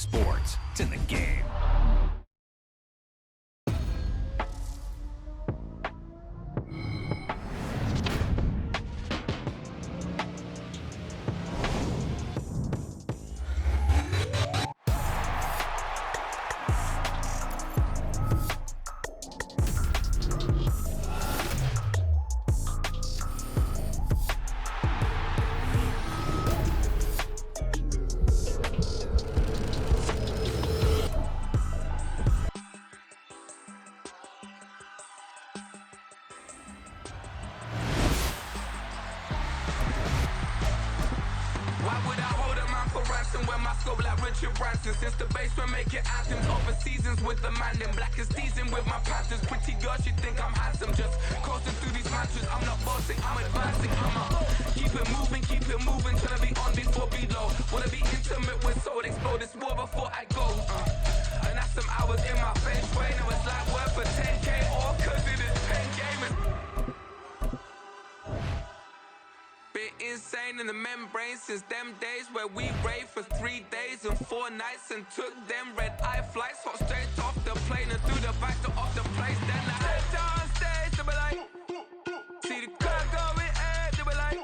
sports. It's in the game. Since the basement making anthems over seasons with the man in black is seasoned with my Panthers. Pretty girl, she think I'm handsome. Just coasting through these mantras. I'm not bossing, I'm advancing. Keep it moving. Tryna be on before below. Wanna be intimate with soul. Explode this war before I go. And that's some hours in my feng shui. Now it's like work for 10K all cause it is 10 gamers. Been insane in the membrane since them days where we raved for 3 days and 4 nights and took them red-eye flights, hot straight off the plane and through the back door of the place. Then I head on stage, they be like, see the crowd going air, they be like,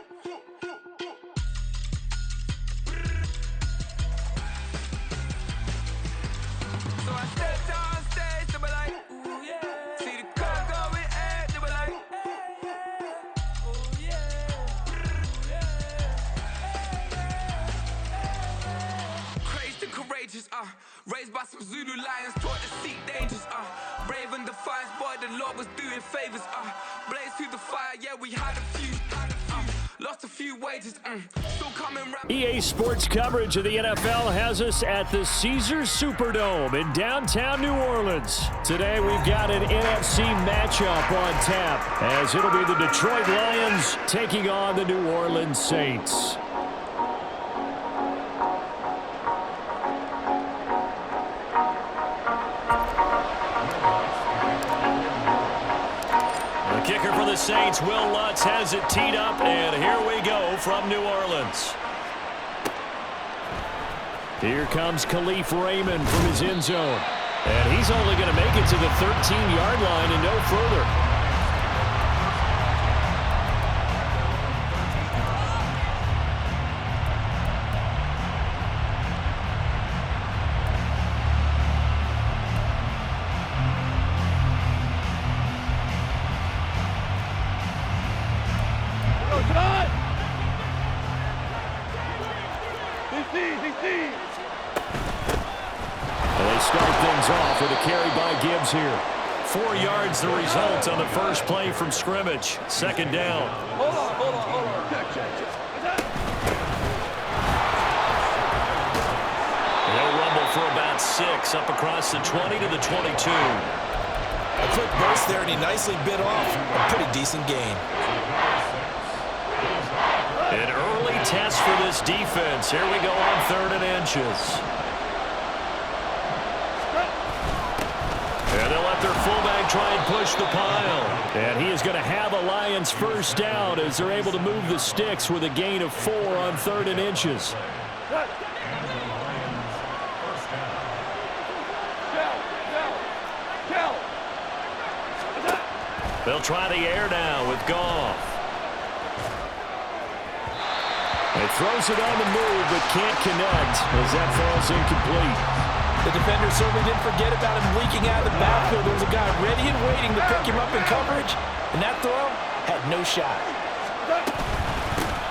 so I stepped on stage, they be like, ooh yeah, see the crowd going air, they be like, courageous, raised by some Zulu lions, taught to seek dangers, brave and defiant, boy, the Lord was doing favors, blaze through the fire, yeah, we had a few, lost a few wages, still coming round. EA Sports coverage of the NFL has us at the Caesars Superdome in downtown New Orleans. Today we've got an NFC matchup on tap, as it'll be the Detroit Lions taking on the New Orleans Saints. Kicker for the Saints, Will Lutz has it teed up, and here we go from New Orleans. Here comes Khalif Raymond from his end zone, and he's only going to make it to the 13-yard line and no further. With a carry by Gibbs here. 4 yards the result on the first play from scrimmage. Second down. Hold on. He'll rumble for about 6 up across the 20 to the 22. A quick burst there, and he nicely bit off a pretty decent gain. An early test for this defense. Here we go on 3rd and inches. And they'll let their fullback try and push the pile. And he is going to have a Lions first down as they're able to move the sticks with a gain of 4 on 3rd and inches. They'll try the air now with Goff. He throws it on the move but can't connect as that falls incomplete. The defender certainly didn't forget about him leaking out of the backfield. There was a guy ready and waiting to pick him up in coverage, and that throw had no shot.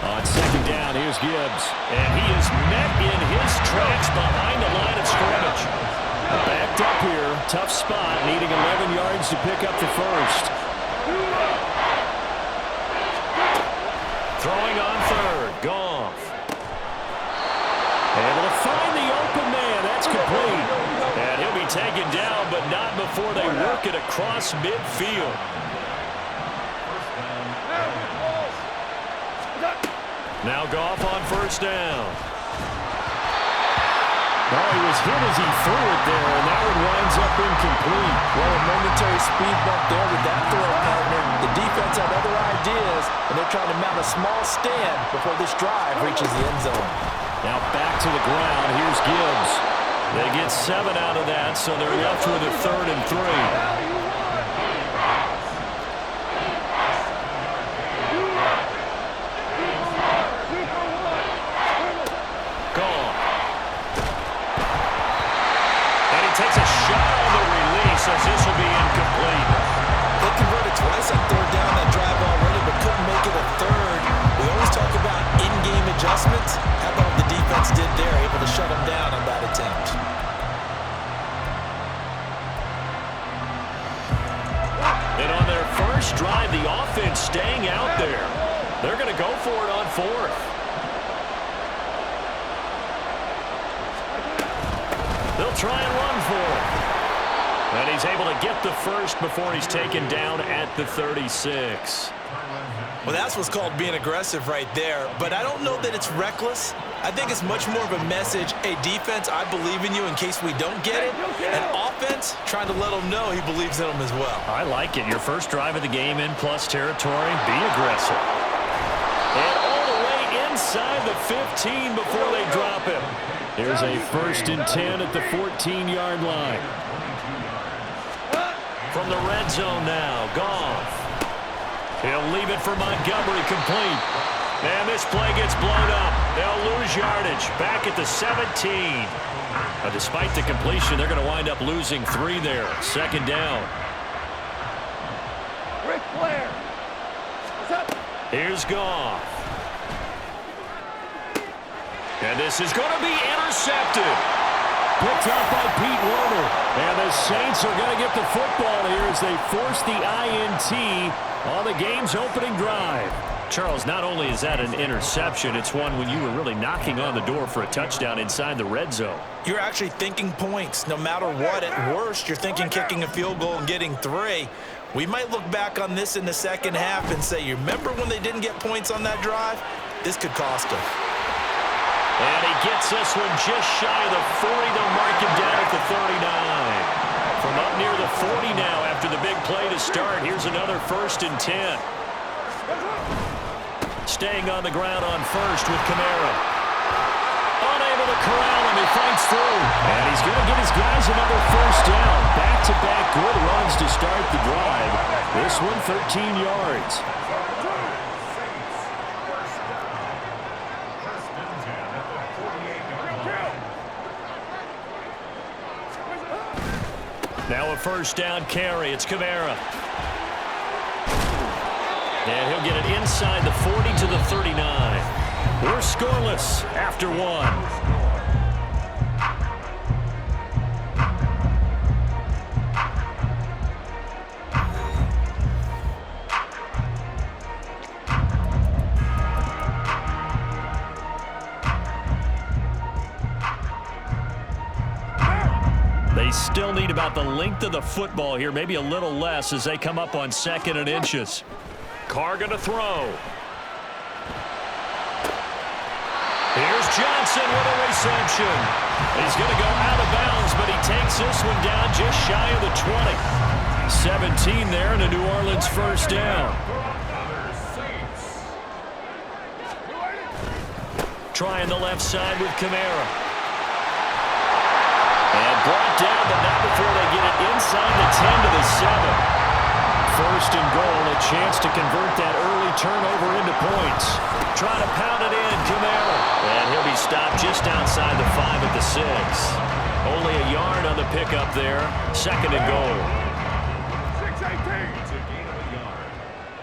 On 2nd down, here's Gibbs, and he is met in his tracks behind the line of scrimmage. Backed up here, tough spot, needing 11 yards to pick up the first. Throwing on 3rd, Goff. Able to find the open man. That's complete. And he'll be taken down, but not before they work it across midfield. Now Goff on 1st down. Oh, he was hit as he threw it there, and that one winds up incomplete. Well, a momentary speed bump there with that throw, partner. The defense had other ideas, and they're trying to mount a small stand before this drive reaches the end zone. Now back to the ground. Here's Gibbs. They get 7 out of that, so they're left with a 3rd and 3. Gone. And he takes a shot on the release as this will be incomplete. They converted twice on 3rd down that drive already, but couldn't make it a 3rd. We always talk about in-game adjustments. How about what the defense did there, able to shut them down on that attempt. And on their first drive, the offense staying out there. They're going to go for it on 4th. They'll try and run for it. And he's able to get the first before he's taken down at the 36. Well, that's what's called being aggressive right there. But I don't know that it's reckless. I think it's much more of a message. Hey, defense, I believe in you in case we don't get it. And offense, trying to let him know he believes in him as well. I like it. Your first drive of the game in plus territory. Be aggressive. And all the way inside the 15 before they drop him. Here's a 1st and 10 at the 14-yard line. From the red zone now, Goff. He'll leave it for Montgomery, complete. And this play gets blown up. They'll lose yardage. Back at the 17. Now, despite the completion, they're going to wind up losing 3 there. 2nd down. Rick Flair. What's up? Here's Goff. And this is going to be intercepted. Picked up by Pete Werner. And the Saints are going to get the football here as they force the INT on the game's opening drive. Charles, not only is that an interception, it's one when you were really knocking on the door for a touchdown inside the red zone. You're actually thinking points. No matter what, at worst, you're thinking kicking a field goal and getting 3. We might look back on this in the second half and say, you remember when they didn't get points on that drive? This could cost them. And he gets this one just shy of the 40. They'll mark him down at the 39. From up near the 40 now after the big play to start. Here's another 1st and 10. Staying on the ground on 1st with Kamara. Unable to corral him. He fights through. And he's going to get his guys another 1st down. Back-to-back good runs to start the drive. This one 13 yards. Now a 1st down carry. It's Kamara. And he'll get it inside the 40 to the 39. We're scoreless after 1. They still need about the length of the football here, maybe a little less as they come up on 2nd and inches. Carr going to throw. Here's Johnson with a reception. He's going to go out of bounds, but he takes this one down just shy of the 20. 17 there and a New Orleans 1st down. Trying the left side with Kamara. And brought down, but not before they get it inside the 10 to the 7. 1st and goal, a chance to convert that early turnover into points. Trying to pound it in, Kamara. And he'll be stopped just outside the 5 at the 6. Only a yard on the pickup there. 2nd and goal. 6-18. It's a gain of a yard.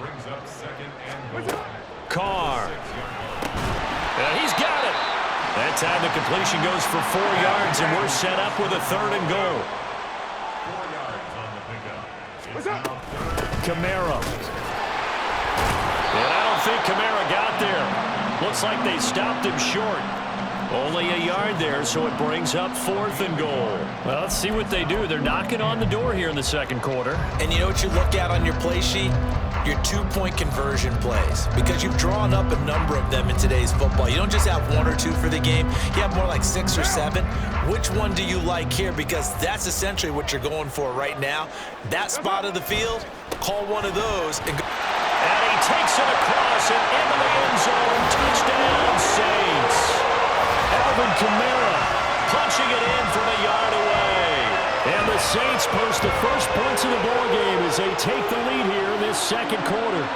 Brings up 2nd and goal. Carr. And he's got it. That time the completion goes for 4 yards, and we're set up with a 3rd and goal. 4 yards on the pickup. What's up? Kamara. And I don't think Kamara got there. Looks like they stopped him short. Only a yard there, so it brings up 4th and goal. Well, let's see what they do. They're knocking on the door here in the 2nd quarter. And you know what you look at on your play sheet? Your 2-point conversion plays. Because you've drawn up a number of them in today's football. You don't just have 1 or 2 for the game. You have more like 6 or 7. Which one do you like here? Because that's essentially what you're going for right now. That spot of the field, call one of those. And he takes it across and into the end zone. Touchdown, Saints. Alvin Kamara punching it in from a yard away. And the Saints post the first points of the ballgame as they take the lead here in this second quarter.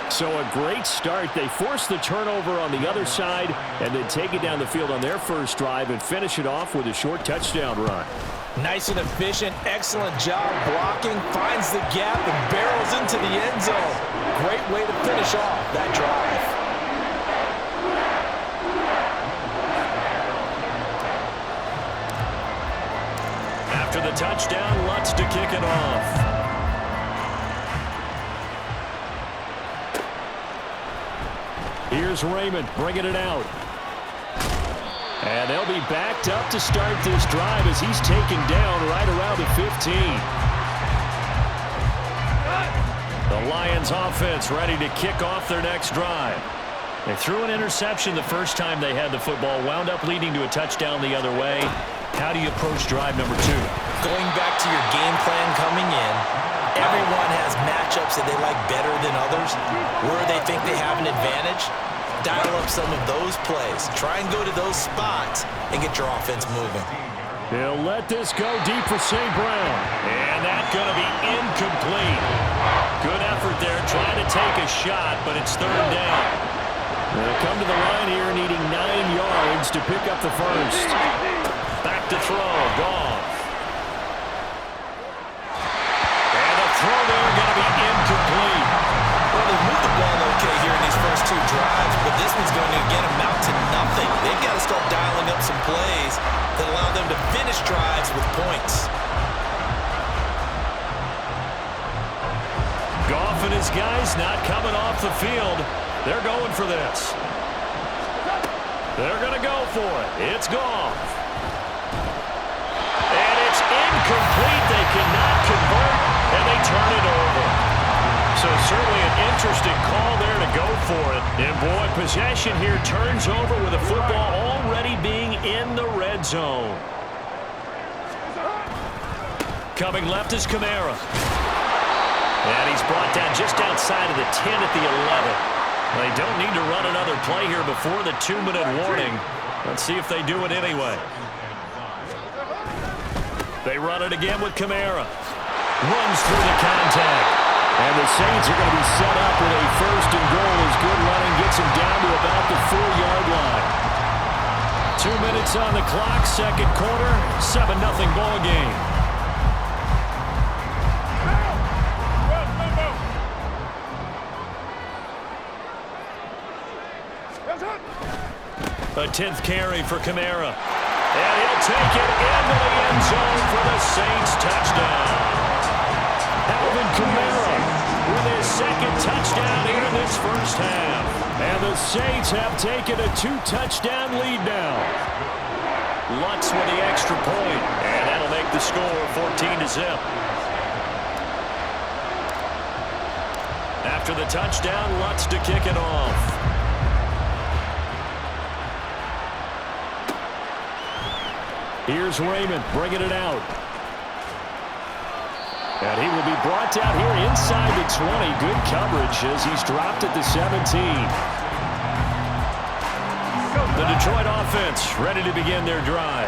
So a great start. They force the turnover on the other side and then take it down the field on their first drive and finish it off with a short touchdown run. Nice and efficient, excellent job blocking, finds the gap and barrels into the end zone. Great way to finish off that drive. After the touchdown, Lutz to kick it off. Here's Raymond bringing it out. And they'll be backed up to start this drive as he's taken down right around the 15. The Lions offense ready to kick off their next drive. They threw an interception the first time they had the football, wound up leading to a touchdown the other way. How do you approach drive number 2? Going back to your game plan coming in, everyone has matchups that they like better than others. Where they think they have an advantage, dial up some of those plays. Try and go to those spots and get your offense moving. He'll let this go deep for St. Brown. And that's going to be incomplete. Good effort there trying to take a shot, but it's third down. They'll come to the line here needing 9 yards to pick up the first. Back to throw, Goff. And the throw there going to be incomplete. Well, they moved the ball okay here in these first 2 drives, but this one's going to again amount to nothing. They've got to start dialing up some plays that allow them to finish drives with points. Goff and his guys not coming off the field. They're going for this. They're going to go for it. It's Goff. And it's incomplete. They cannot convert, and they turn it over. So certainly an interesting call there to go for it. And boy, possession here turns over with the football already being in the red zone. Coming left is Kamara. And he's brought down just outside of the 10 at the 11. They don't need to run another play here before the 2-minute warning. Let's see if they do it anyway. They run it again with Kamara. Runs through the contact. And the Saints are going to be set up with a first and goal as good running gets them down to about the 4-yard line. 2 minutes on the clock, second quarter, 7-0 ball game. A 10th carry for Kamara. And he'll take it into the end zone for the Saints touchdown. Alvin Kamara with his second touchdown here in this first half. And the Saints have taken a 2-touchdown lead now. Lutz with the extra point. And that'll make the score 14-0. After the touchdown, Lutz to kick it off. Here's Raymond bringing it out. And he will be brought down here inside the 20. Good coverage as he's dropped at the 17. The Detroit offense ready to begin their drive.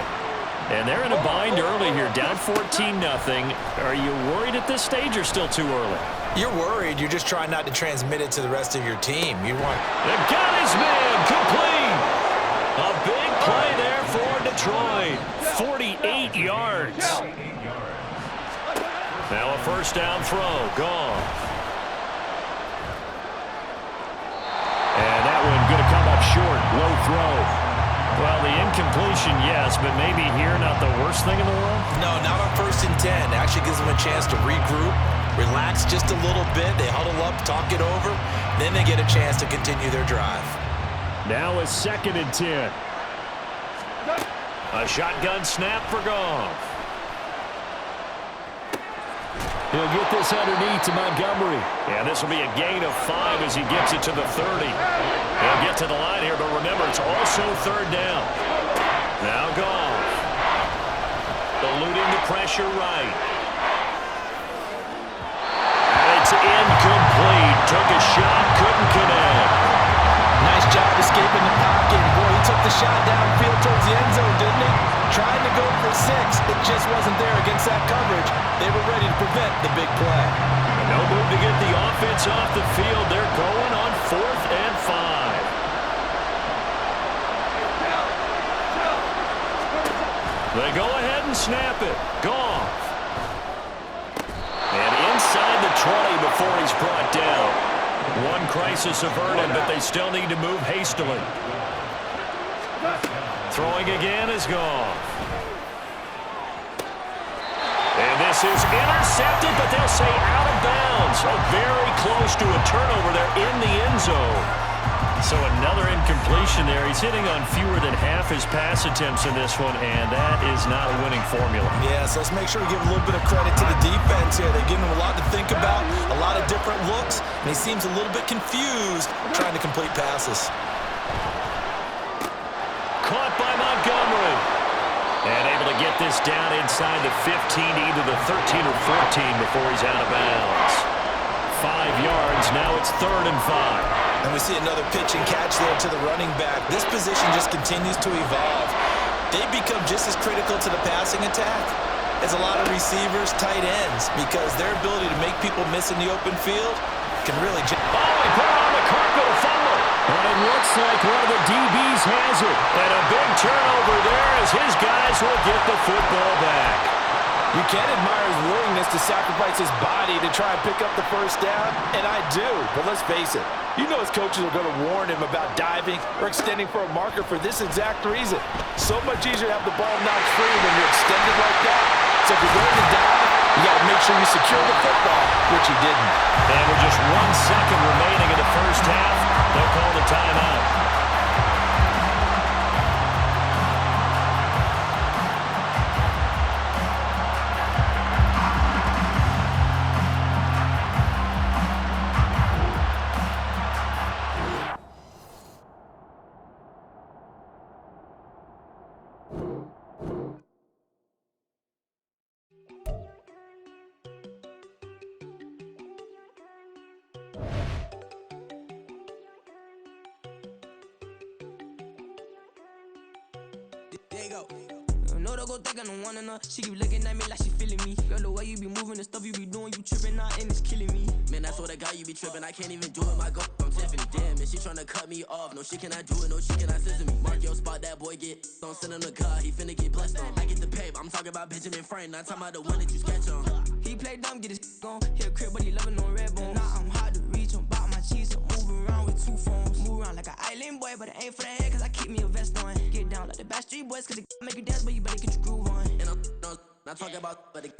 And they're in a bind early here, down 14-0. Are you worried at this stage or still too early? You're worried. You're just trying not to transmit it to the rest of your team. You want... They've got his man complete. A big play there for Detroit. 48 yards. Now a first down throw. Gone. And that one going to come up short. Low throw. Well, the incompletion, yes, but maybe here not the worst thing in the world? No, not on 1st and 10. It actually gives them a chance to regroup, relax just a little bit. They huddle up, talk it over. Then they get a chance to continue their drive. Now a 2nd and 10. A shotgun snap for Goff. He'll get this underneath to Montgomery. And this will be a gain of 5 as he gets it to the 30. He'll get to the line here, but remember, it's also third down. Now Goff. Eluding the pressure right. And it's incomplete. Took a shot, couldn't connect. Nice job escaping the pocket. Boy, he took the shot downfield towards the end zone, didn't he? Trying to go for 6. It just wasn't there against that coverage. They were ready to prevent the big play. No move to get the offense off the field. They're going on 4th and 5. They go ahead and snap it. Goff. And inside the 20 before he's brought down. One crisis averted, but they still need to move hastily. Throwing again is Goff. And this is intercepted, but they'll say out of bounds. So very close to a turnover there in the end zone. So another incompletion there. He's hitting on fewer than half his pass attempts in this one, and that is not a winning formula. Yeah, so let's make sure we give a little bit of credit to the defense here. They're giving him a lot to think about, a lot of different looks, and he seems a little bit confused trying to complete passes. Caught by Montgomery. And able to get this down inside the 15, either the 13 or 14 before he's out of bounds. 5 yards, now it's 3rd and 5. And we see another pitch and catch there to the running back. This position just continues to evolve. They become just as critical to the passing attack as a lot of receivers, tight ends, because their ability to make people miss in the open field can really... He put it on the carpet, a fumble. And it looks like one of the DBs has it. And a big turnover there as his guys will get the football back. You can't admire his willingness to sacrifice his body to try and pick up the first down, and I do, but let's face it. You know his coaches are going to warn him about diving or extending for a marker for this exact reason. So much easier to have the ball knocked free when you're extended like that. So if you're going to dive, you got to make sure you secure the football, which he didn't. And with just 1 second remaining in the first half, they'll call the timeout. There you go. No, don't go think I don't want enough. She keep looking at me like she feeling me. Girl, the way you be moving, the stuff you be doing, you tripping out and it's killing me. Man, that's what I got, you be tripping. I can't even do it, my girl. I'm Tiffany, damn, and she tryna cut me off. No, she cannot do it, no, she cannot listen to me. Mark your spot, that boy get. Don't send him the car, he finna get blessed on. I get the pay, I'm talking about Benjamin Franklin, not talking about the one that you sketch on. He play dumb, get his gone. Hit a crib, but he loving on red bone. Nah, I'm hard to reach, I'm bout my cheese. I'm moving around with 2 phones. Move around like an island boy, but it ain't for the head, cause I keep me a vest on. Get down like the Backstreet Boys, cause it make you dance, but you better get your groove on. And I'm not talking about, but it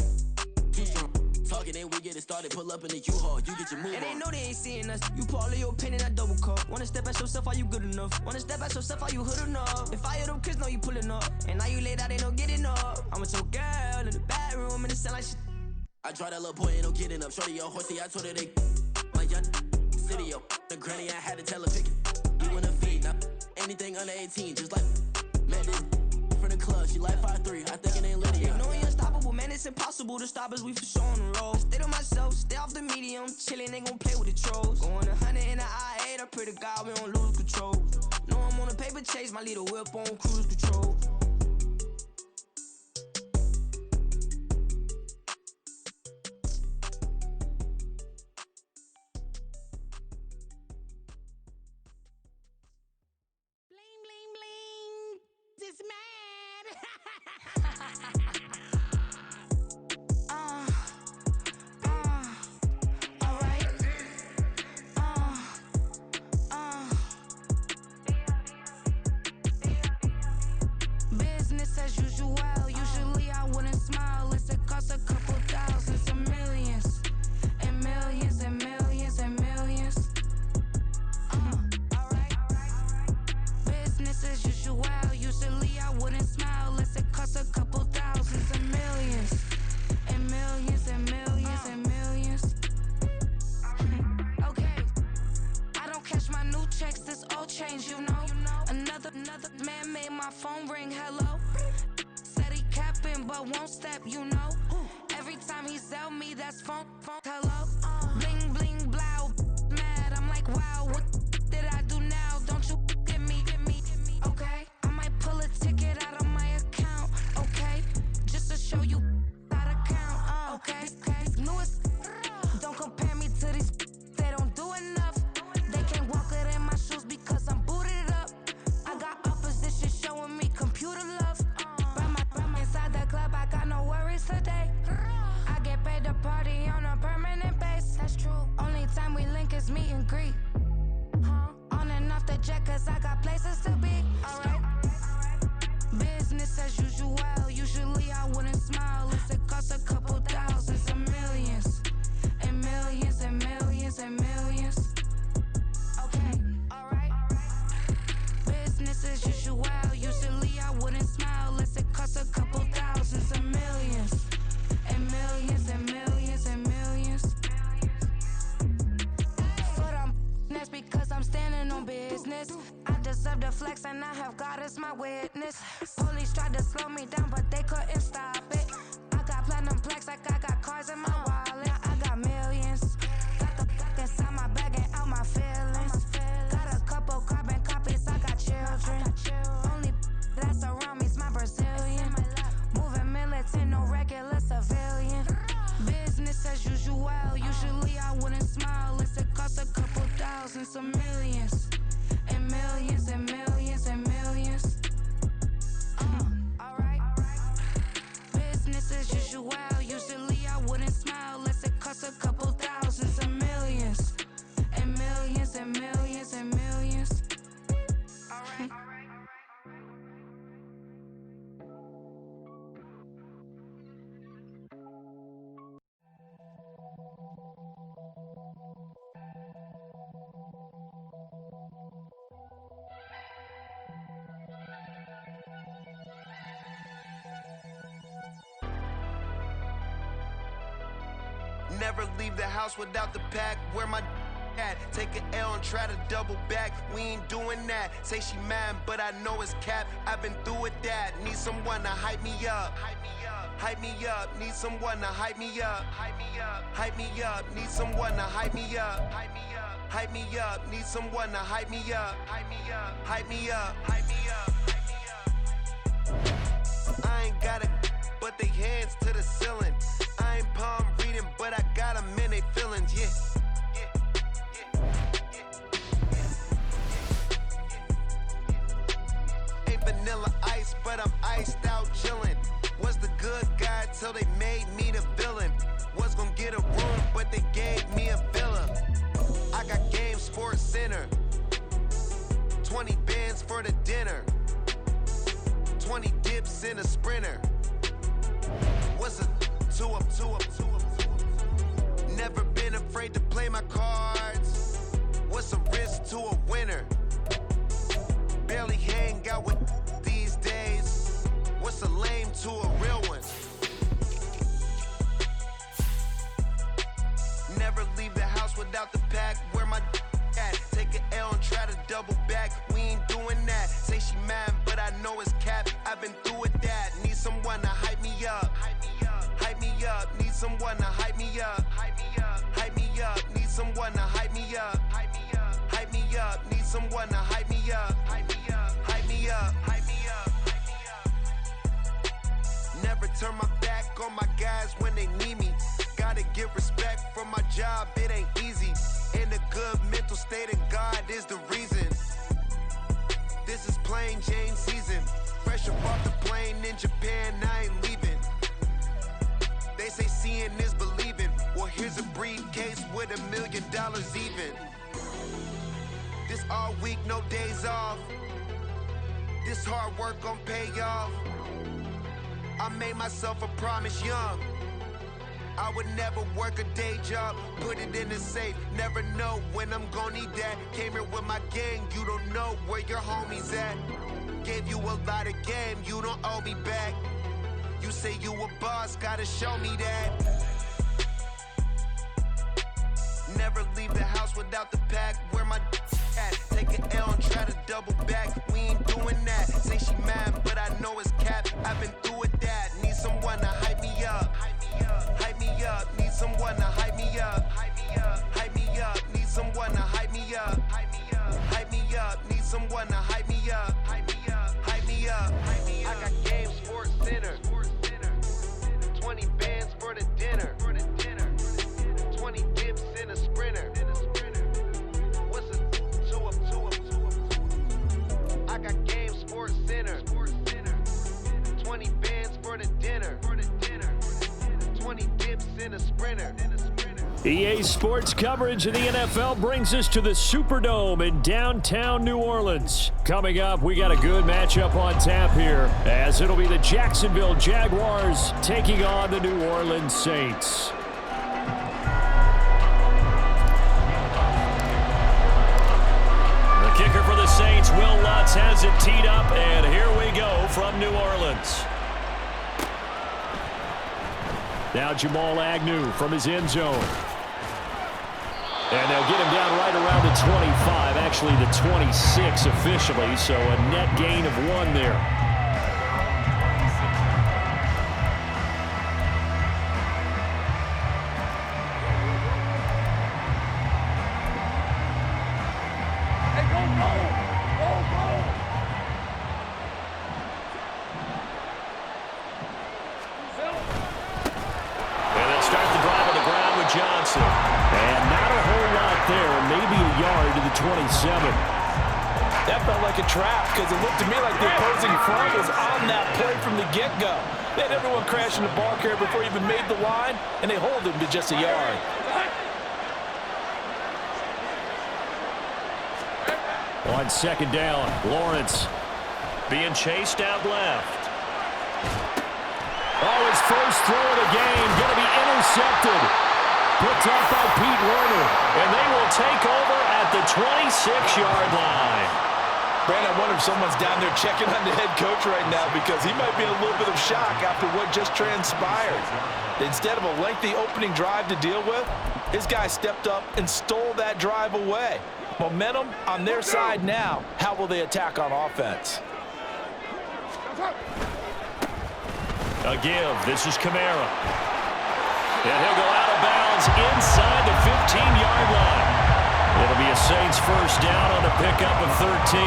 too strong. Talking, then we get it started, pull up in the U-Haul, you get your move on. And they know they ain't seeing us. You pull all of your pen in that double cup. Wanna step at yourself, are you good enough? Wanna step at yourself, are you hood enough? If I hear them kids, know you pulling up. And now you laid out, they don't get enough. I'm with your girl in the bedroom, and it sound like shit. I draw that little boy, ain't no getting up. Shorty, your horsey, I told her they my young city, yo. The granny, I had to tell her pick it. You wanna feed, now anything under 18, just like met this from the club. She like 5'3", I think it ain't Lydia. No, we unstoppable, man, it's impossible to stop us. We for sure on the road. Stay to myself, stay off the medium. Chillin', ain't gon' play with the trolls. Going 100 in the I-8, I pray to God we don't lose control. No, I'm on a paper chase, my little whip on cruise control. Bling, bling, bling. This man. Alright. Business as usual. Usually I wouldn't smile. It's a cost a couple thousands and millions. And millions and millions and millions. Alright. Business as usual. Usually I wouldn't smile. Unless it costs a couple thousands and millions. And millions and millions and millions. Okay. I don't catch my new checks, this old change, you know. Another man made my phone ring, hello. Said he capping but won't step, you know. Every time he sell me, that's phone, hello. Bling, bling, blow, mad, I'm like, wow, what did I do now? Don't you get me, okay? I might pull a ticket out of my account. just meet and greet. On and off the jet, cause I got places to be. Alright. Business as usual. Usually I wouldn't smile. It costs a couple thousands and millions. And millions and millions and millions. Okay, alright. Business as usual. Usually I wouldn't smile. It costs a couple thousands and millions. And millions and millions and millions. But that's because I'm standing on business. I deserve the flex and I have God as my witness. Police tried to slow me down, but they couldn't stop it. I got platinum plaques like I got cars in my wallet. I got millions. Got the fuck inside my bag and out my feelings. Got a couple carbon copies, I got children. Only that's around me's my Brazilian. Moving militant, no regular civilian. Business as usual. Usually I wouldn't smile. It costs a couple thousands of millions. And millions and millions and millions. Alright. Business as usual. Usually I wouldn't smile. It costs a couple thousands of millions. And millions and millions and millions. Alright. Never leave the house without the pack. Where my at? Take an L and try to double back. We ain't doing that. Say she mad, but I know it's cap. I've been through with that. Need someone to hype me up. Hype me up. Need someone to hype me up. Hype me up. Need someone to hype me up. Hype me up. Need someone to hype me up. Hype me up. Hype me up. Hype me up. I ain't got it, but they hands to the ceiling. I ain't palm reading, but I got them in they feelings, yeah. Ain't vanilla ice, but I'm iced out chillin'. Was the good guy till they made me the villain. Was gonna get a room, but they gave me a villa. I got game Sports Center. 20 bands for the dinner. 20 dips in a sprinter. What's a two up? Never been afraid to play my cards. What's a risk to a winner? Barely hang out with these days. What's a lame to a real one? Never leave the house without the pack. Where my at? Take an L and try to double back. We ain't doing that. Say she mad, but I know it's cap. I've been through with that. Need someone to hype me up. Hype me up. Need someone to hype me up. Hype me up. Need someone to hype me up. Hype me up. Need someone to hype me up. Hype me up. Never turn my back on my guys when they need me. Gotta give respect for my job, it ain't easy. In a good mental state and God is the reason. This is plain Jane season. Fresh up off the plane in Japan, I ain't leaving. They say seeing is believing. Well, here's a briefcase with $1 million even. This all week, no days off. This hard work gon' pay off. I made myself a promise young. I would never work a day job, put it in the safe. Never know when I'm gon' need that. Came here with my gang, you don't know where your homies at. Gave you a lot of game, you don't owe me back. You say you a boss, gotta show me that. Never leave the house without the pack. Where my at? Take an L and try to double back. We ain't doing that. Say she mad, but I know it's cap. I've been through with that. Need someone to hype me up. Hype me up. Need someone to hype me up. Hype me up. Need someone to hype me up. Hype me up. Need someone to hype me up. Hype me up. I got game Sports Center. 20 bands for the dinner. 20 dips in a sprinter. What's a two up? I got game Sports Center. 20 bands for the dinner. EA Sports coverage of the NFL brings us to the Superdome in downtown New Orleans. Coming up, we got a good matchup on tap here, as it'll be the Jacksonville Jaguars taking on the New Orleans Saints. The kicker for the Saints, Will Lutz, has it teed up, and here we go from New Orleans. Now Jamal Agnew from his end zone. And they'll get him down right around the 25, actually the 26 officially, so a net gain of 1 there. Hey, go, go! Go, go! And they'll start the drive on the ground with Johnson. And not a whole lot there, maybe a yard to the 27. That felt like a trap because it looked to me like the opposing front was on that play from the get-go. They had everyone crashing the ball carrier before he even made the line, and they hold him to just a yard. On second down, Lawrence being chased out left. Oh, his first throw of the game going to be intercepted. Picked up by Pete Werner, and they will take over at the 26-yard line. Brandon, I wonder if someone's down there checking on the head coach right now because he might be in a little bit of shock after what just transpired. Instead of a lengthy opening drive to deal with, his guy stepped up and stole that drive away. Momentum on their side now. How will they attack on offense? A give. This is Kamara. And he'll go out of bounds inside the 15-yard line. It'll be a Saints first down on the pickup of 13.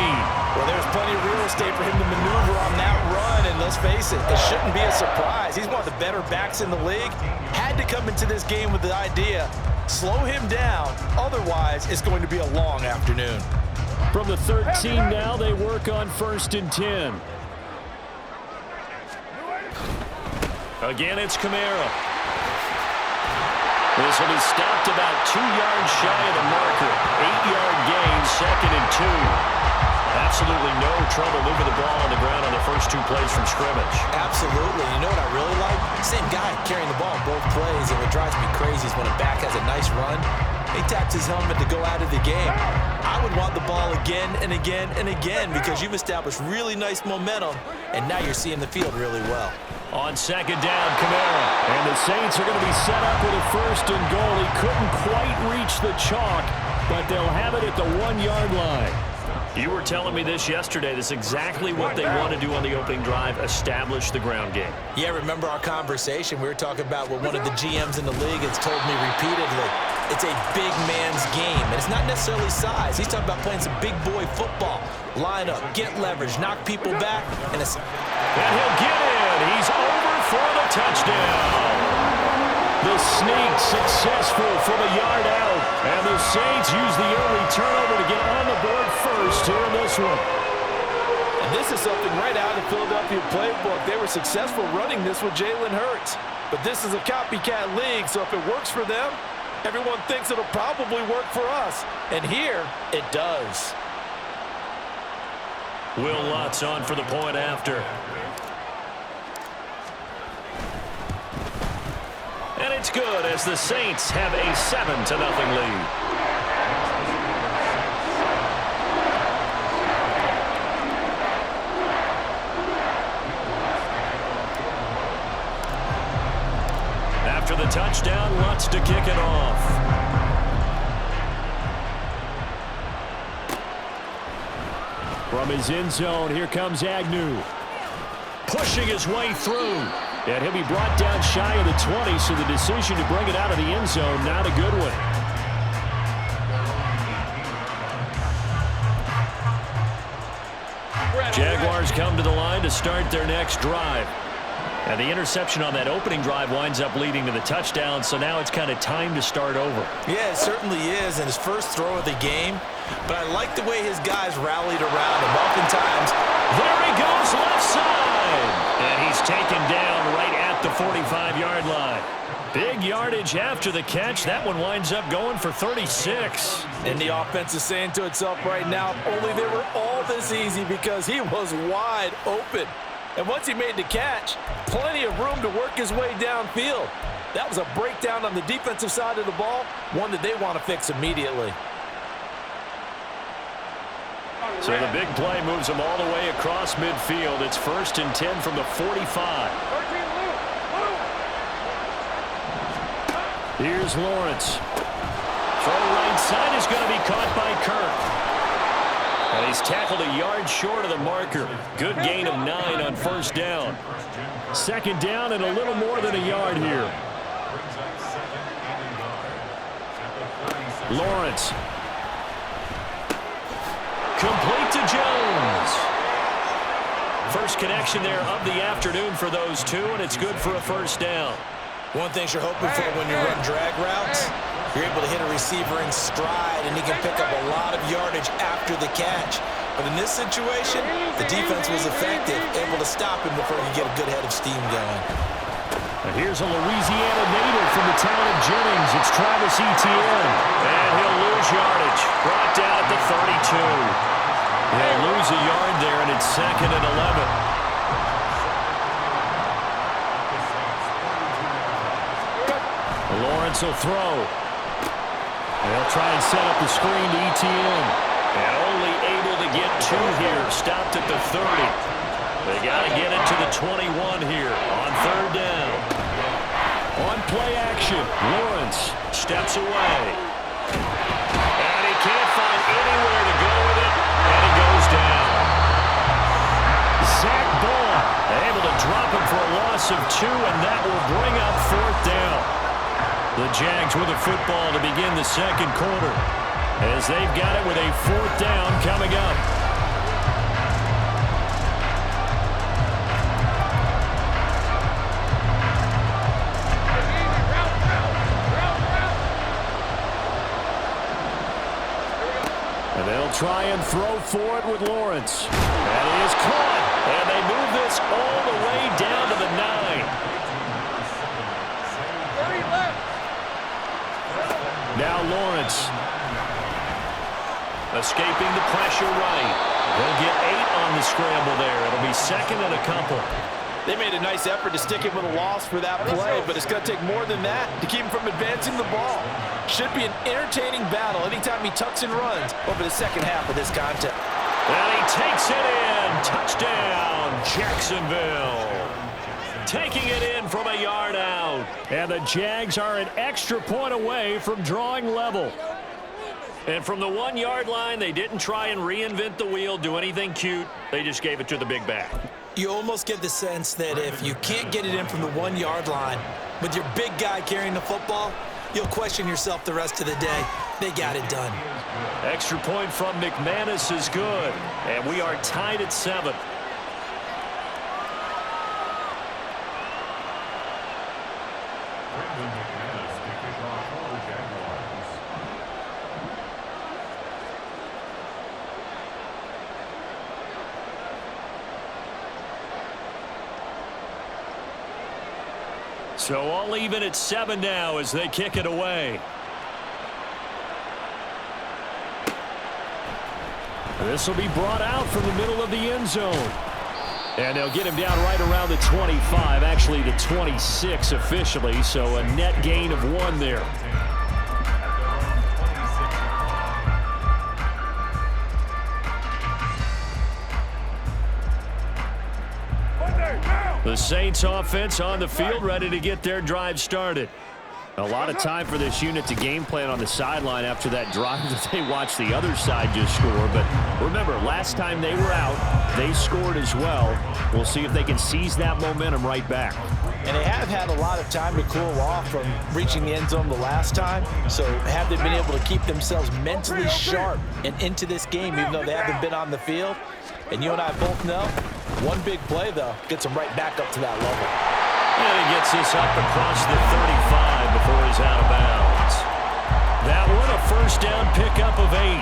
Well, there's plenty of real estate for him to maneuver on that run, and let's face it, it shouldn't be a surprise. He's one of the better backs in the league. Had to come into this game with the idea, slow him down, otherwise it's going to be a long afternoon. From the 13 now, they work on 1st and 10. Again, it's Kamara. This will be stopped about 2 yards shy of the marker. 8-yard gain, 2nd and 2. Absolutely no trouble moving the ball on the ground on the first 2 plays from scrimmage. Absolutely. You know what I really like? Same guy carrying the ball both plays, and what drives me crazy is when a back has a nice run, he taps his helmet to go out of the game. I would want the ball again and again and again because you've established really nice momentum, and now you're seeing the field really well. On second down, Kamara. And the Saints are going to be set up with a 1st and goal. He couldn't quite reach the chalk, but they'll have it at the 1-yard line. You were telling me this yesterday. This is exactly what they want to do on the opening drive, establish the ground game. Yeah, remember our conversation? We were talking about what one of the GMs in the league has told me repeatedly. It's a big man's game, and it's not necessarily size. He's talking about playing some big boy football. Line up, get leverage, knock people back, and he'll get in. He's over for the touchdown. The sneak successful from a yard out, and the Saints use the early turnover to get on the board first here in this one. And this is something right out of the Philadelphia playbook. They were successful running this with Jalen Hurts. But this is a copycat league, so if it works for them, everyone thinks it'll probably work for us. And here, it does. Will Lutz on for the point after. And it's good as the Saints have a 7-0 lead. After the touchdown, Lutz to kick it off. From his end zone, here comes Agnew. Pushing his way through. And he'll be brought down shy of the 20, so the decision to bring it out of the end zone, not a good one. Jaguars come to the line to start their next drive. And the interception on that opening drive winds up leading to the touchdown, so now it's kind of time to start over. Yeah, it certainly is, and his first throw of the game. But I like the way his guys rallied around him. Oftentimes, there he goes left side. And he's taken down right at the 45-yard line. Big yardage after the catch. That one winds up going for 36. And the offense is saying to itself right now, only they were all this easy because he was wide open. And once he made the catch, plenty of room to work his way downfield. That was a breakdown on the defensive side of the ball, one that they want to fix immediately. So the big play moves them all the way across midfield. It's 1st and 10 from the 45. Here's Lawrence. Throw right side is going to be caught by Kirk. And he's tackled a yard short of the marker. Good gain of 9 on 1st down. 2nd down and a little more than a yard here. Lawrence. Complete to Jones. First connection there of the afternoon for those two, and it's good for a 1st down. One thing you're hoping for when you run drag routes, you're able to hit a receiver in stride, and he can pick up a lot of yardage after the catch. But in this situation, the defense was effective, able to stop him before he get a good head of steam going. And here's a Louisiana native from the town of Jennings. It's Travis Etienne. And he'll lose yardage. Brought down at the 32. He'll lose a yard there, and it's 2nd and 11. Lawrence will throw. They'll try and set up the screen to Etienne. And only able to get 2 here. Stopped at the 30. They got to get it to the 21 here on 3rd down. On play action, Lawrence steps away. And he can't find anywhere to go with it. And he goes down. Zach Ball able to drop him for a loss of 2, and that will bring up 4th down. The Jags with a football to begin the 2nd quarter as they've got it with a 4th down coming up. And they'll try and throw for it with Lawrence. And he is caught. And they move this all the way down to the 9. Now Lawrence escaping the pressure right. They'll get 8 on the scramble there. It'll be 2nd and a couple. They made a nice effort to stick him with a loss for that play, but it's going to take more than that to keep him from advancing the ball. Should be an entertaining battle anytime he tucks and runs over the 2nd half of this contest. And he takes it in. Touchdown, Jacksonville. Taking it in from a yard out. And the Jags are an extra point away from drawing level. And from the 1-yard line, they didn't try and reinvent the wheel, do anything cute. They just gave it to the big back. You almost get the sense that if you can't get it in from the 1-yard line with your big guy carrying the football, you'll question yourself the rest of the day. They got it done. Extra point from McManus is good. And we are tied at 7. So all even at 7 now as they kick it away. This will be brought out from the middle of the end zone. And they'll get him down right around the 25, actually the 26 officially, so a net gain of 1 there. The Saints offense on the field, ready to get their drive started. A lot of time for this unit to game plan on the sideline after that drive that they watched the other side just score. But remember, last time they were out, they scored as well. We'll see if they can seize that momentum right back. And they have had a lot of time to cool off from reaching the end zone the last time. So have they been able to keep themselves mentally sharp and into this game, even though they haven't been on the field? And you and I both know, one big play, though, gets them right back up to that level. And he gets this up across the 35 before he's out of bounds. That one, a first down pickup of 8.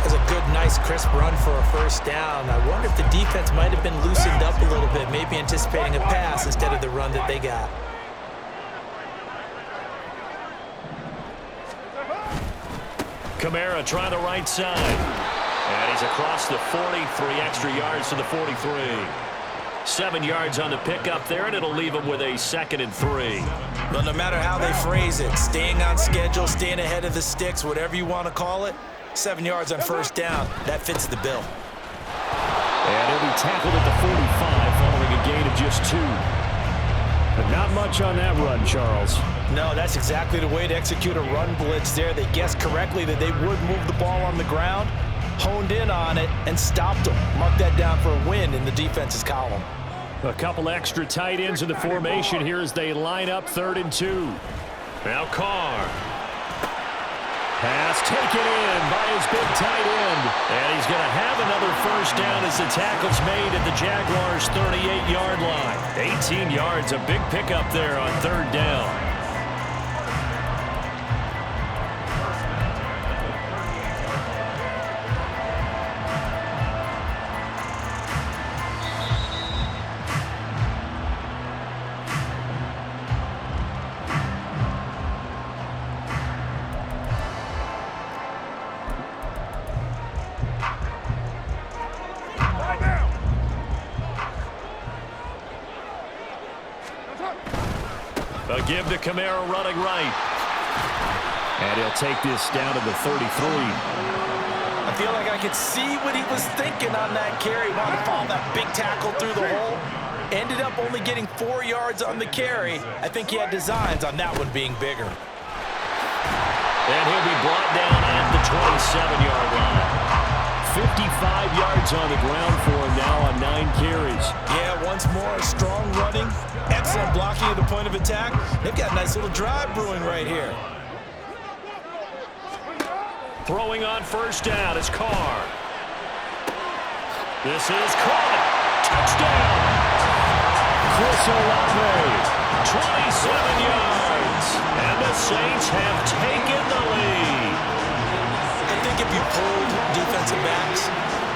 That's a good, nice, crisp run for a first down. I wonder if the defense might have been loosened up a little bit, maybe anticipating a pass instead of the run that they got. Kamara trying the right side. And he's across the 40, 3 extra yards to the 43. 7 yards on the pickup there, and it'll leave him with a 2nd and 3. Well, no matter how they phrase it, staying on schedule, staying ahead of the sticks, whatever you want to call it, 7 yards on first down, that fits the bill. And he'll be tackled at the 45 following a gain of just 2. But not much on that run, Charles. No, that's exactly the way to execute a run blitz there. They guessed correctly that they would move the ball on the ground, honed in on it, and stopped them. Mark that down for a win in the defense's column. A couple extra tight ends in the formation here as they line up 3rd and 2. Now Carr. Pass taken in by his big tight end. And he's going to have another first down as the tackle's made at the Jaguars' 38-yard line. 18 yards, a big pickup there on 3rd down. A give to Kamara running right. And he'll take this down to the 33. I feel like I could see what he was thinking on that carry. Wanted to follow that big tackle through the hole. Ended up only getting 4 yards on the carry. I think he had designs on that one being bigger. And he'll be brought down at the 27-yard line. 55 yards on the ground for him now on 9 carries. Yeah, once more, strong running, excellent blocking at the point of attack. They've got a nice little drive brewing right here. Throwing on first down is Carr. This is caught. Touchdown. Chris Olave, 27 yards. And the Saints have taken the lead. I think if you pulled defensive backs,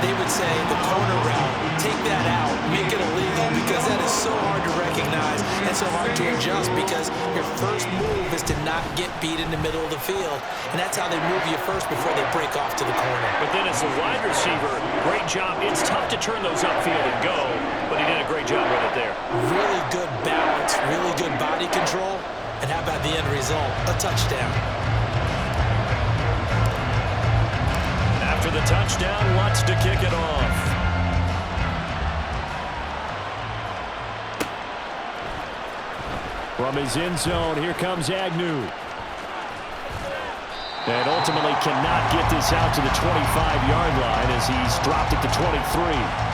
they would say the corner route, take that out, make it illegal, because that is so hard to recognize and so hard to adjust, because your first move is to not get beat in the middle of the field, and that's how they move you first before they break off to the corner. But then as a wide receiver, great job. It's tough to turn those upfield and go, but he did a great job with it there. Really good balance, really good body control, and how about the end result? A touchdown. After the touchdown, wants to kick it off. From his end zone, here comes Agnew. And ultimately cannot get this out to the 25-yard line as he's dropped it to 23.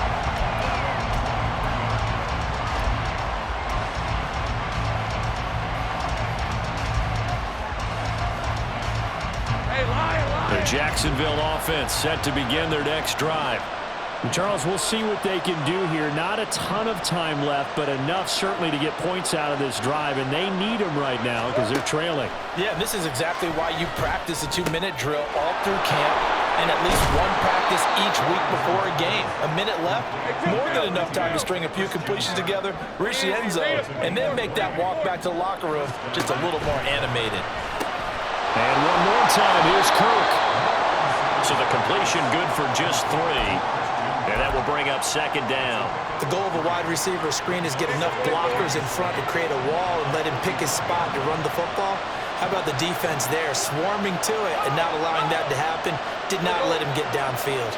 The Jacksonville offense set to begin their next drive. And Charles, we'll see what they can do here. Not a ton of time left, but enough certainly to get points out of this drive, and they need them right now because they're trailing. Yeah, this is exactly why you practice a 2-minute drill all through camp and at least one practice each week before a game. A minute left, more than enough time to string a few completions together, reach the end zone, and then make that walk back to the locker room just a little more animated. And one more time, here's Kirk. So the completion good for just 3. And that will bring up 2nd down. The goal of a wide receiver screen is get enough blockers in front to create a wall and let him pick his spot to run the football. How about the defense there, swarming to it and not allowing that to happen? Did not let him get downfield.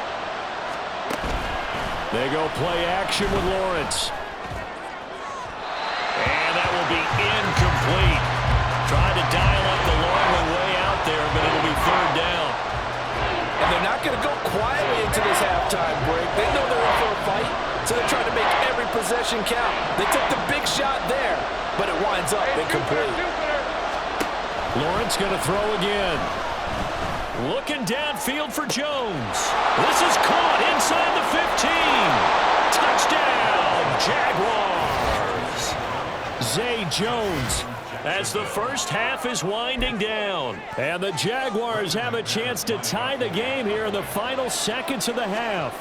They go play action with Lawrence. And that will be incomplete. Tried to dial up the long one way out there, but it'll be 3rd down. And they're not going to go quietly into this halftime break. They know they're in for a fight, so they're trying to make every possession count. They took the big shot there, but it winds up incomplete. Lawrence going to throw again. Looking downfield for Jones. This is caught inside the 15. Touchdown, Jaguars. Zay Jones as the first half is winding down. And the Jaguars have a chance to tie the game here in the final seconds of the half.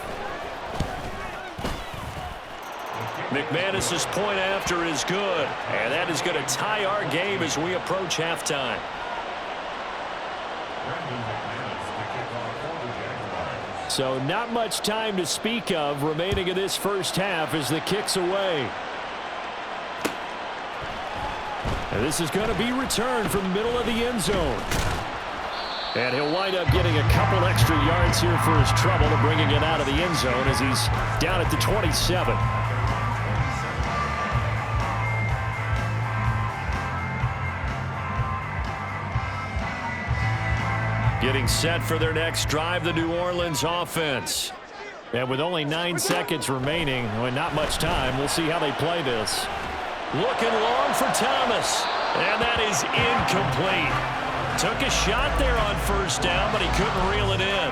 McManus's point after is good. And that is going to tie our game as we approach halftime. So not much time to speak of remaining in this first half as the kick's away. And this is going to be returned from the middle of the end zone. And he'll wind up getting a couple extra yards here for his trouble and bringing it out of the end zone as he's down at the 27. Getting set for their next drive, the New Orleans offense. And with only 9 seconds remaining, and not much time, we'll see how they play this. Looking long for Thomas, and that is incomplete. Took a shot there on first down, but he couldn't reel it in.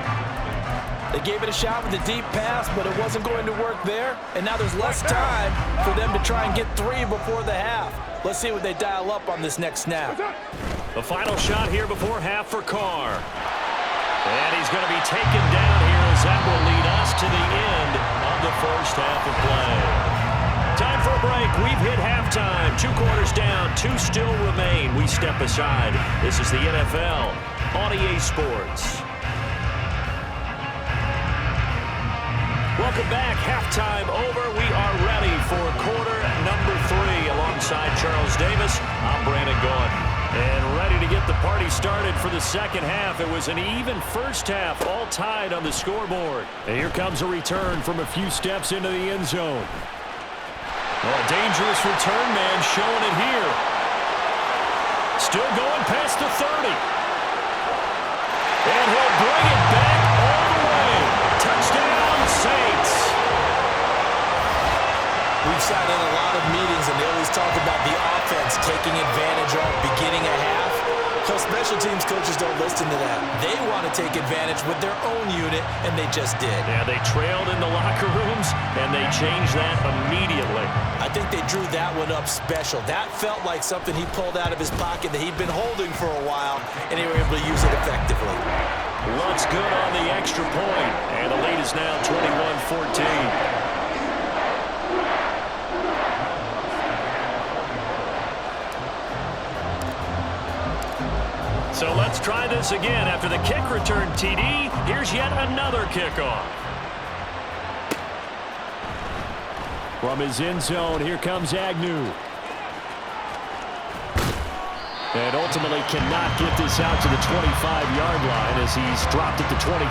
They gave it a shot with a deep pass, but it wasn't going to work there. And now there's less time for them to try and get 3 before the half. Let's see what they dial up on this next snap. The final shot here before half for Carr. And he's going to be taken down here as that will lead us to the end of the first half of play. Time for a break. We've hit halftime. 2 quarters down. 2 still remain. We step aside. This is the NFL on EA Sports. Welcome back. Halftime over. We are ready for quarter number 3. Alongside Charles Davis, I'm Brandon Gordon. And ready to get the party started for the second half. It was an even first half, all tied on the scoreboard. And here comes a return from a few steps into the end zone. Well, a dangerous return man showing it here. Still going past the 30. And he'll bring it back all the way. Touchdown, Saints. We've sat in a lot of meetings, and they always talk about the offense taking advantage of beginning a half. So special teams coaches don't listen to that. They want to take advantage with their own unit, and they just did. Yeah, they trailed in the locker rooms, and they changed that immediately. I think they drew that one up special. That felt like something he pulled out of his pocket that he'd been holding for a while, and they were able to use it effectively. Looks good on the extra point, and the lead is now 21-14. So let's try this again. After the kick return TD, here's yet another kickoff. From his end zone, here comes Agnew. And ultimately cannot get this out to the 25-yard line as he's dropped at the 23.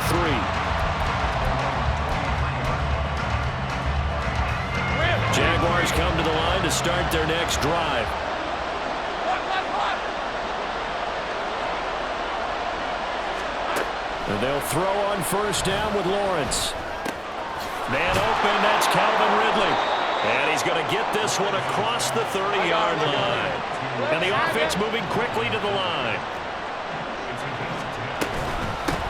Jaguars come to the line to start their next drive. And they'll throw on first down with Lawrence. Man open, that's Calvin Ridley. And he's going to get this one across the 30-yard line. And the offense moving quickly to the line.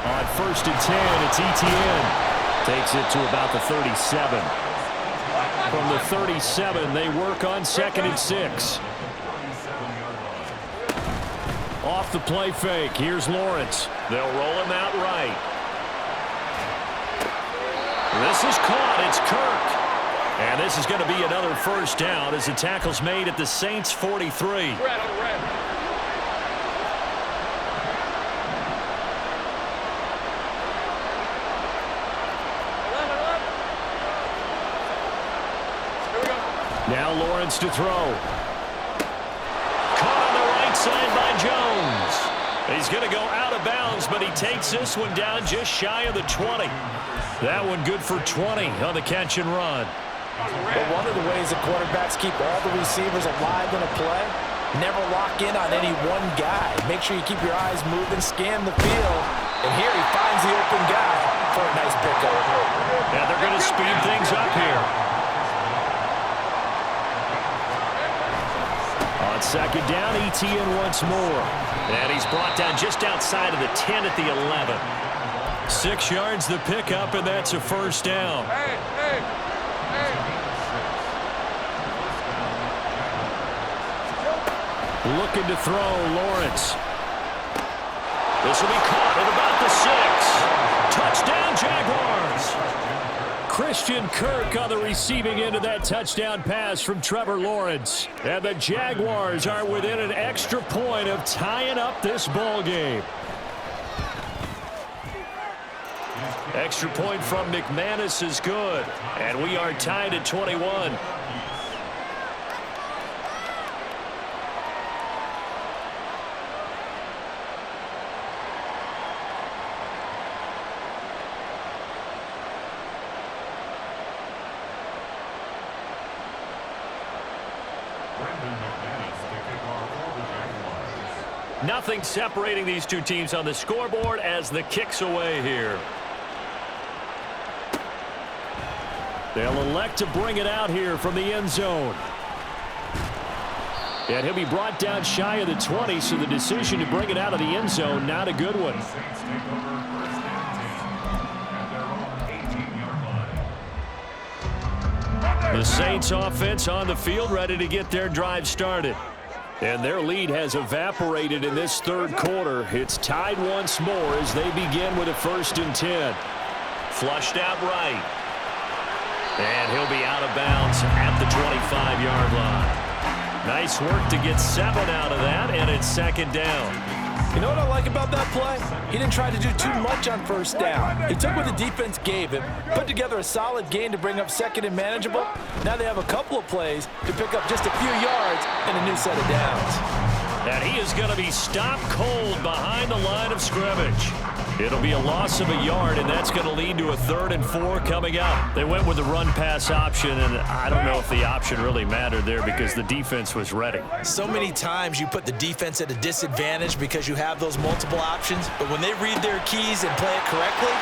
On first and 10, it's Etienne. Takes it to about the 37. From the 37, they work on 2nd and 6. Off the play fake, here's Lawrence. They'll roll him out right. This is caught, it's Kirk. And this is going to be another first down as the tackle's made at the Saints' 43. Now Lawrence to throw. Caught on the right side by Jones. He's going to go out of bounds, but he takes this one down just shy of the 20. That one good for 20 on the catch and run. But one of the ways that quarterbacks keep all the receivers alive in a play, never lock in on any one guy. Make sure you keep your eyes moving, scan the field. And here he finds the open guy for a nice pickup. Yeah, they're going to speed things up here. On second down, Etienne once more. And he's brought down just outside of the 10 at the 11. 6 yards the pickup, and that's a first down. Looking to throw, Lawrence. This will be caught at about the 6. Touchdown, Jaguars. Christian Kirk on the receiving end of that touchdown pass from Trevor Lawrence. And the Jaguars are within an extra point of tying up this ball game. Extra point from McManus is good. And we are tied at 21. Nothing separating these two teams on the scoreboard as the kick's away here. They'll elect to bring it out here from the end zone. And he'll be brought down shy of the 20, so the decision to bring it out of the end zone, not a good one. The Saints offense on the field, ready to get their drive started. And their lead has evaporated in this third quarter. It's tied once more as they begin with a 1st and 10. Flushed out right. And he'll be out of bounds at the 25-yard line. Nice work to get 7 out of that, and it's 2nd down. You know what I like about that play? He didn't try to do too much on 1st down. He took what the defense gave him, put together a solid gain to bring up 2nd and manageable. Now they have a couple of plays to pick up just a few yards and a new set of downs. And he is going to be stopped cold behind the line of scrimmage. It'll be a loss of a yard, and that's going to lead to a 3rd and 4 coming up. They went with the run-pass option, and I don't know if the option really mattered there because the defense was ready. So many times you put the defense at a disadvantage because you have those multiple options, but when they read their keys and play it correctly,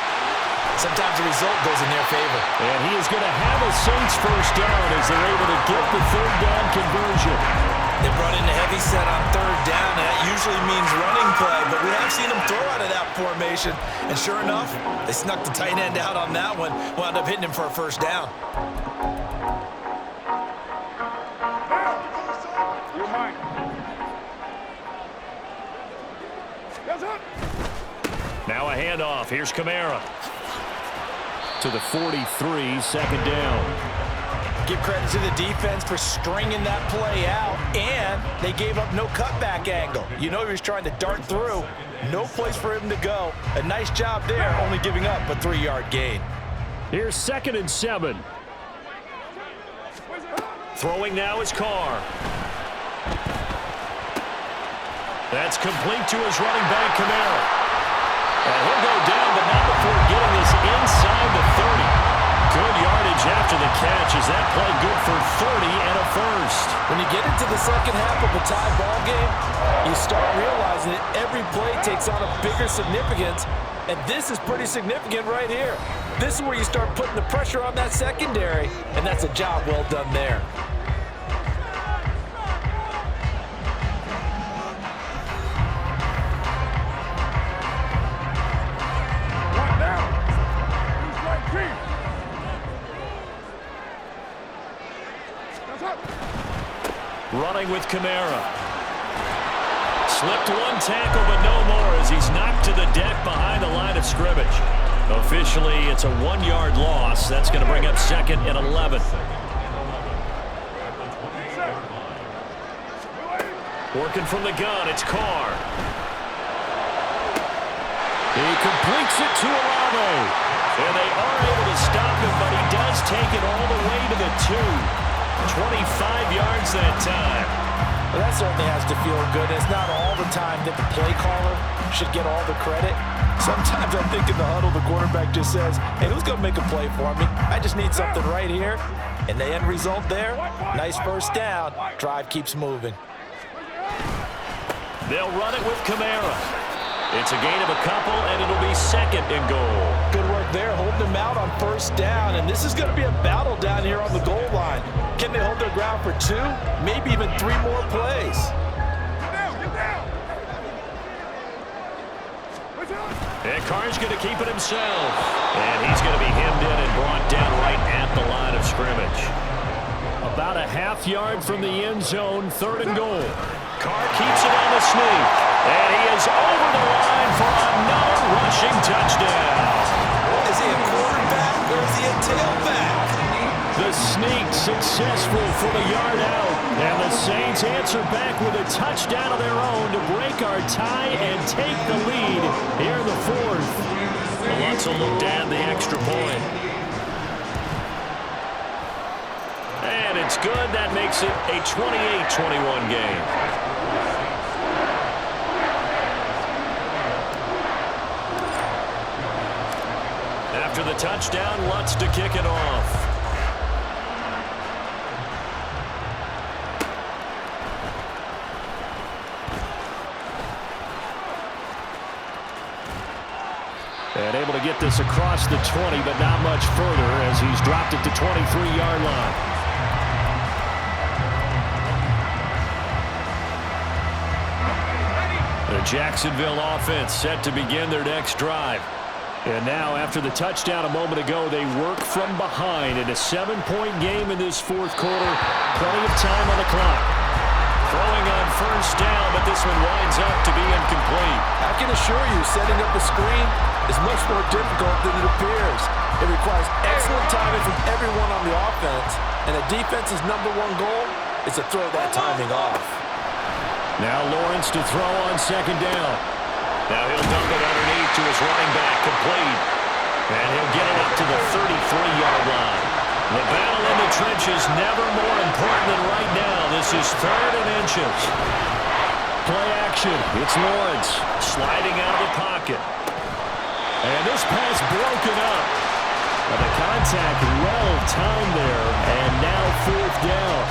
sometimes the result goes in their favor. And he is going to have a Saints 1st down as they're able to get the 3rd down conversion. They brought in a heavy set on 3rd down, and that usually means running play, but we have seen them throw out of that formation, and sure enough, they snuck the tight end out on that one, wound up hitting him for a 1st down. Now a handoff. Here's Kamara to the 43, 2nd down. Give credit to the defense for stringing that play out, and they gave up no cutback angle. You know he was trying to dart through. No place for him to go. A nice job there, only giving up a 3-yard gain. Here's 2nd and 7. Throwing now is Carr. That's complete to his running back, Kamara. And he'll go down, but not before getting this inside the 30. Good yardage after the catch. Is that play good for 30 and a 1st? When you get into the second half of a tie ball game, you start realizing that every play takes on a bigger significance, and this is pretty significant right here. This is where you start putting the pressure on that secondary, and that's a job well done there. Running with Kamara. Slipped one tackle, but no more as he's knocked to the deck behind the line of scrimmage. Officially, it's a 1-yard loss. That's going to bring up 2nd and 11. Working from the gun, it's Carr. He completes it to Aramo. And they are able to stop him, but he does take it all the way to the 2. 25 yards that time. Well, that certainly has to feel good. It's not all the time that the play caller should get all the credit. Sometimes I think in the huddle, the quarterback just says, hey, who's going to make a play for me? I just need something right here. And the end result there, nice 1st down. Drive keeps moving. They'll run it with Kamara. It's a gain of a couple, and it'll be 2nd and goal. Good work there, holding them out on 1st down, and this is going to be a battle down here on the goal line. Can they hold their ground for 2, maybe even 3 more plays? And Carr's going to keep it himself. And he's going to be hemmed in and brought down right at the line of scrimmage. About a half yard from the end zone, 3rd and goal. Carr keeps it on the sneak. And he is over the line for another rushing touchdown. Is he a quarterback or is he a tailback? The sneak successful from a yard out. And the Saints answer back with a touchdown of their own to break our tie and take the lead here in the 4th. Well, lots whistle looked at the extra point. And it's good. That makes it a 28-21 game. After the touchdown, Lutz to kick it off. And able to get this across the 20, but not much further as he's dropped it to 23-yard line. The Jacksonville offense set to begin their next drive. And now, after the touchdown a moment ago, they work from behind in a 7-point game in this fourth quarter. Plenty of time on the clock. Throwing on first down, but this one winds up to be incomplete. I can assure you, setting up a screen is much more difficult than it appears. It requires excellent timing from everyone on the offense, and the defense's #1 goal is to throw that timing off. Now Lawrence to throw on second down. Now he'll dump it underneath to his running back, complete. And he'll get it up to the 33-yard line. The battle in the trenches never more important than right now. This is 3rd and inches. Play action. It's Lawrence sliding out of the pocket. And this pass broken up. And the contact well timed there. And now 4th down.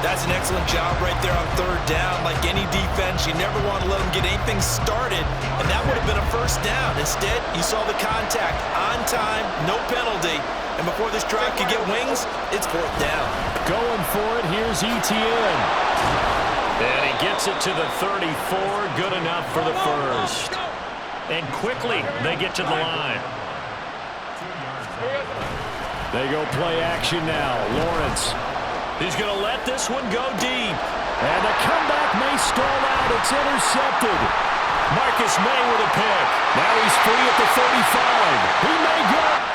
That's an excellent job right there on 3rd down. Like any defense, you never want to let them get anything started, and that would have been a first down. Instead, you saw the contact on time, no penalty, and before this drive could get wings, it's 4th down. Going for it, here's Etienne. And he gets it to the 34, good enough for the first. And quickly, they get to the line. They go play action now. Lawrence. He's going to let this one go deep. And the comeback may stall out. It's intercepted. Marcus May with a pick. Now he's free at the 35. He may go.